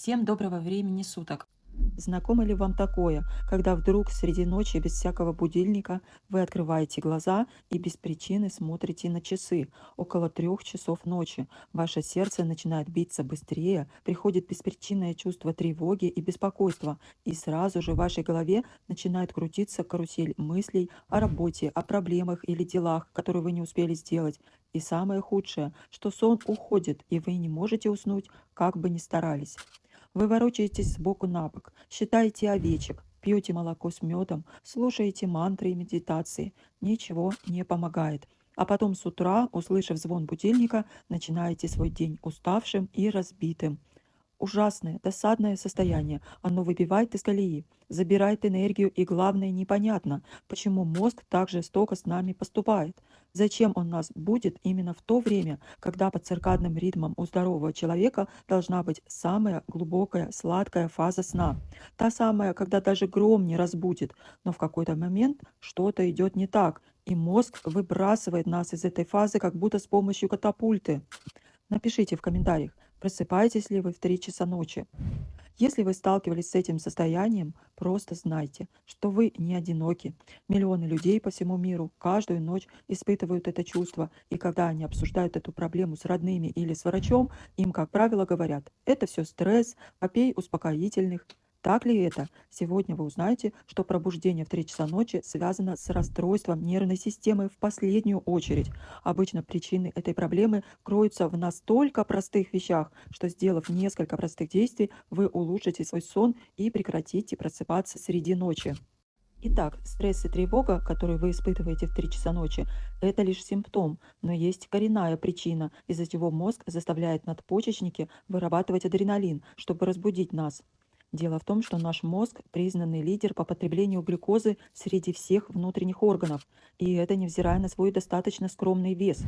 Всем доброго времени суток. Знакомо ли вам такое, когда вдруг среди ночи без всякого будильника вы открываете глаза и без причины смотрите на часы около 3 часов ночи? Ваше сердце начинает биться быстрее, приходит беспричинное чувство тревоги и беспокойства, и сразу же в вашей голове начинает крутиться карусель мыслей о работе, о проблемах или делах, которые вы не успели сделать. И самое худшее, что сон уходит, и вы не можете уснуть, как бы ни старались. Вы ворочаетесь сбоку на бок, считаете овечек, пьете молоко с медом, слушаете мантры и медитации. Ничего не помогает. А потом с утра, услышав звон будильника, начинаете свой день уставшим и разбитым. Ужасное, досадное состояние. Оно выбивает из колеи, забирает энергию и, главное, непонятно, почему мозг так жестоко с нами поступает. Зачем он нас будет именно в то время, когда под циркадным ритмом у здорового человека должна быть самая глубокая, сладкая фаза сна. Та самая, когда даже гром не разбудит, но в какой-то момент что-то идет не так, и мозг выбрасывает нас из этой фазы как будто с помощью катапульты. Напишите в комментариях, просыпаетесь ли вы в 3 часа ночи. Если вы сталкивались с этим состоянием, просто знайте, что вы не одиноки. Миллионы людей по всему миру каждую ночь испытывают это чувство, и когда они обсуждают эту проблему с родными или с врачом, им, как правило, говорят, это все стресс, попей успокоительных. Так ли это? Сегодня вы узнаете, что пробуждение в 3 часа ночи связано с расстройством нервной системы в последнюю очередь. Обычно причины этой проблемы кроются в настолько простых вещах, что, сделав несколько простых действий, вы улучшите свой сон и прекратите просыпаться среди ночи. Итак, стресс и тревога, которые вы испытываете в 3 часа ночи, это лишь симптом, но есть коренная причина, из-за чего мозг заставляет надпочечники вырабатывать адреналин, чтобы разбудить нас. Дело в том, что наш мозг — признанный лидер по потреблению глюкозы среди всех внутренних органов, и это невзирая на свой достаточно скромный вес.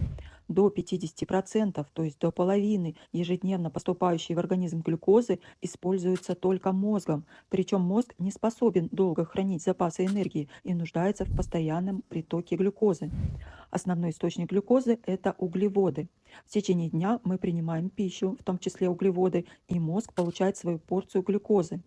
До 50%, то есть до половины ежедневно поступающей в организм глюкозы, используется только мозгом, причем мозг не способен долго хранить запасы энергии и нуждается в постоянном притоке глюкозы. Основной источник глюкозы — это углеводы. В течение дня мы принимаем пищу, в том числе углеводы, и мозг получает свою порцию глюкозы.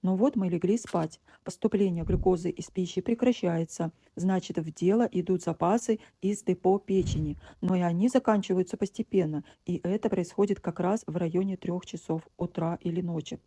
Но вот мы легли спать. Поступление глюкозы из пищи прекращается. Значит, в дело идут запасы из депо печени. Но и они заканчиваются постепенно. И это происходит как раз в районе 3 часов утра или ночи.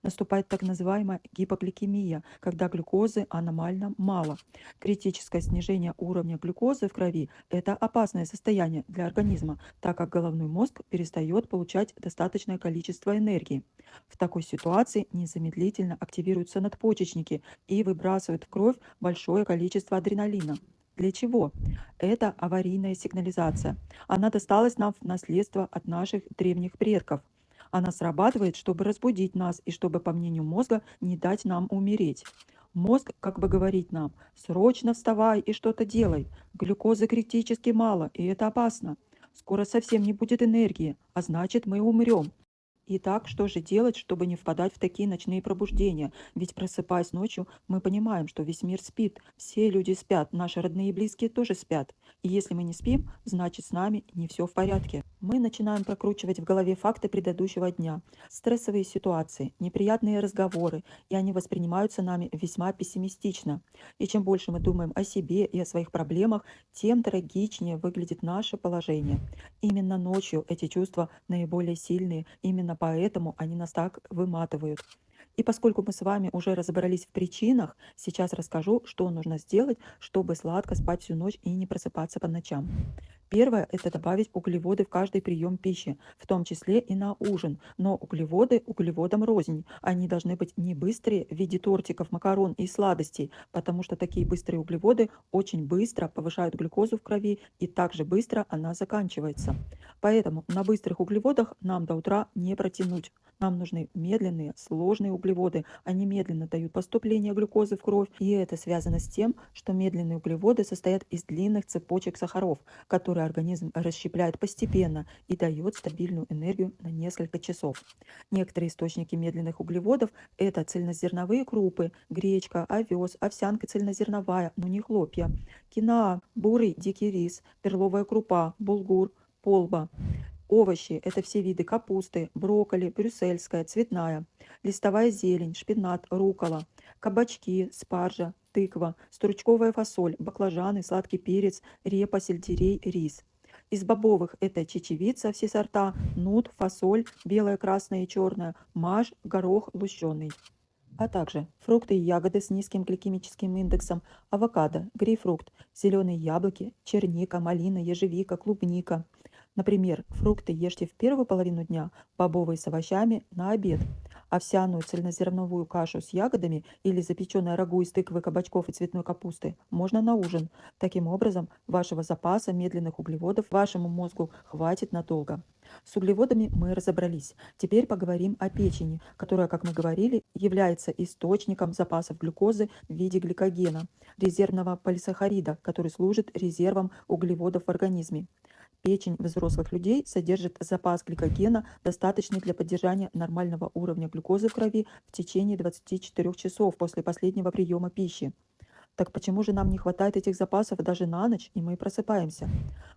Наступает так называемая гипогликемия, когда глюкозы аномально мало. Критическое снижение уровня глюкозы в крови — это опасное состояние для организма, так как головной мозг перестает получать достаточное количество энергии. В такой ситуации незамедлительно активируются надпочечники и выбрасывают в кровь большое количество адреналина. Для чего? Это аварийная сигнализация. Она досталась нам в наследство от наших древних предков. Она срабатывает, чтобы разбудить нас и чтобы, по мнению мозга, не дать нам умереть. Мозг как бы говорит нам: срочно вставай и что-то делай. Глюкозы критически мало, и это опасно. Скоро совсем не будет энергии, а значит, мы умрем. Итак, что же делать, чтобы не впадать в такие ночные пробуждения? Ведь, просыпаясь ночью, мы понимаем, что весь мир спит, все люди спят, наши родные и близкие тоже спят. И если мы не спим, значит, с нами не все в порядке. Мы начинаем прокручивать в голове факты предыдущего дня, стрессовые ситуации, неприятные разговоры, и они воспринимаются нами весьма пессимистично. И чем больше мы думаем о себе и о своих проблемах, тем трагичнее выглядит наше положение. Именно ночью эти чувства наиболее сильные, именно поэтому они нас так выматывают. И поскольку мы с вами уже разобрались в причинах, сейчас расскажу, что нужно сделать, чтобы сладко спать всю ночь и не просыпаться по ночам. Первое — это добавить углеводы в каждый прием пищи, в том числе и на ужин. Но углеводы углеводам рознь. Они должны быть не быстрые в виде тортиков, макарон и сладостей, потому что такие быстрые углеводы очень быстро повышают глюкозу в крови, и также быстро она заканчивается. Поэтому на быстрых углеводах нам до утра не протянуть. Нам нужны медленные, сложные углеводы. Они медленно дают поступление глюкозы в кровь, и это связано с тем, что медленные углеводы состоят из длинных цепочек сахаров, которые организм расщепляет постепенно и дает стабильную энергию на несколько часов. Некоторые источники медленных углеводов — это цельнозерновые крупы, гречка, овес, овсянка цельнозерновая, но не хлопья, киноа, бурый дикий рис, перловая крупа, булгур, полба. Овощи– это все виды капусты, брокколи, брюссельская, цветная, листовая зелень, шпинат, рукола, кабачки, спаржа, тыква, стручковая фасоль, баклажаны, сладкий перец, репа, сельдерей, рис. Из бобовых это чечевица, все сорта, нут, фасоль, белая, красная и черная, мажь, горох лущеный. А также фрукты и ягоды с низким гликемическим индексом, авокадо, грейпфрут, зеленые яблоки, черника, малина, ежевика, клубника. Например, фрукты ешьте в первую половину дня, бобовые с овощами на обед. Овсяную цельнозерновую кашу с ягодами или запеченное рагу из тыквы, кабачков и цветной капусты можно на ужин. Таким образом, вашего запаса медленных углеводов вашему мозгу хватит надолго. С углеводами мы разобрались. Теперь поговорим о печени, которая, как мы говорили, является источником запасов глюкозы в виде гликогена, резервного полисахарида, который служит резервом углеводов в организме. Печень взрослых людей содержит запас гликогена, достаточный для поддержания нормального уровня глюкозы в крови в течение 24 часов после последнего приема пищи. Так почему же нам не хватает этих запасов даже на ночь, и мы просыпаемся?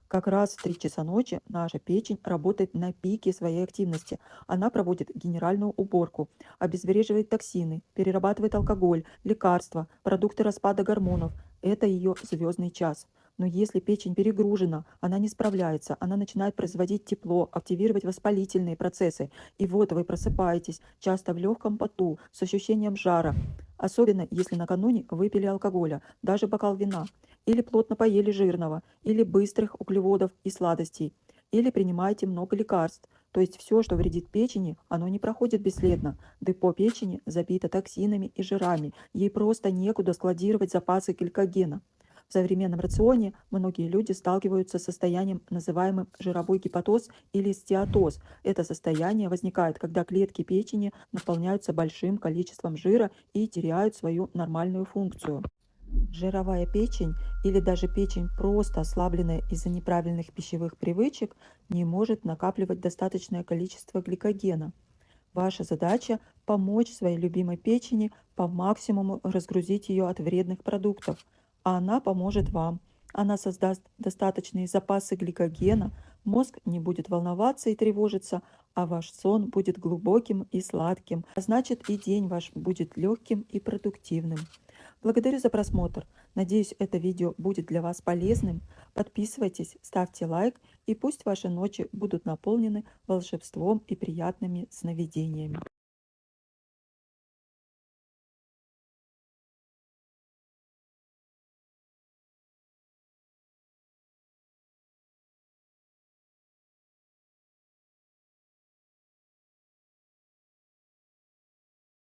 Как раз в 3 часа ночи наша печень работает на пике своей активности. Она проводит генеральную уборку, обезвреживает токсины, перерабатывает алкоголь, лекарства, продукты распада гормонов. Это ее звездный час. Но если печень перегружена, она не справляется, она начинает производить тепло, активировать воспалительные процессы. И вот вы просыпаетесь, часто в легком поту, с ощущением жара. Особенно если накануне выпили алкоголя, даже бокал вина, или плотно поели жирного, или быстрых углеводов и сладостей, или принимаете много лекарств. То есть все, что вредит печени, оно не проходит бесследно. Депо печени забито токсинами и жирами, ей просто некуда складировать запасы гликогена. В современном рационе многие люди сталкиваются с состоянием, называемым жировой гепатоз или стеатоз. Это состояние возникает, когда клетки печени наполняются большим количеством жира и теряют свою нормальную функцию. Жировая печень или даже печень, просто ослабленная из-за неправильных пищевых привычек, не может накапливать достаточное количество гликогена. Ваша задача– помочь своей любимой печени по максимуму разгрузить ее от вредных продуктов, а она поможет вам. Она создаст достаточные запасы гликогена, мозг не будет волноваться и тревожиться, а ваш сон будет глубоким и сладким, а значит и день ваш будет легким и продуктивным. Благодарю за просмотр. Надеюсь, это видео будет для вас полезным. Подписывайтесь, ставьте лайк, и пусть ваши ночи будут наполнены волшебством и приятными сновидениями.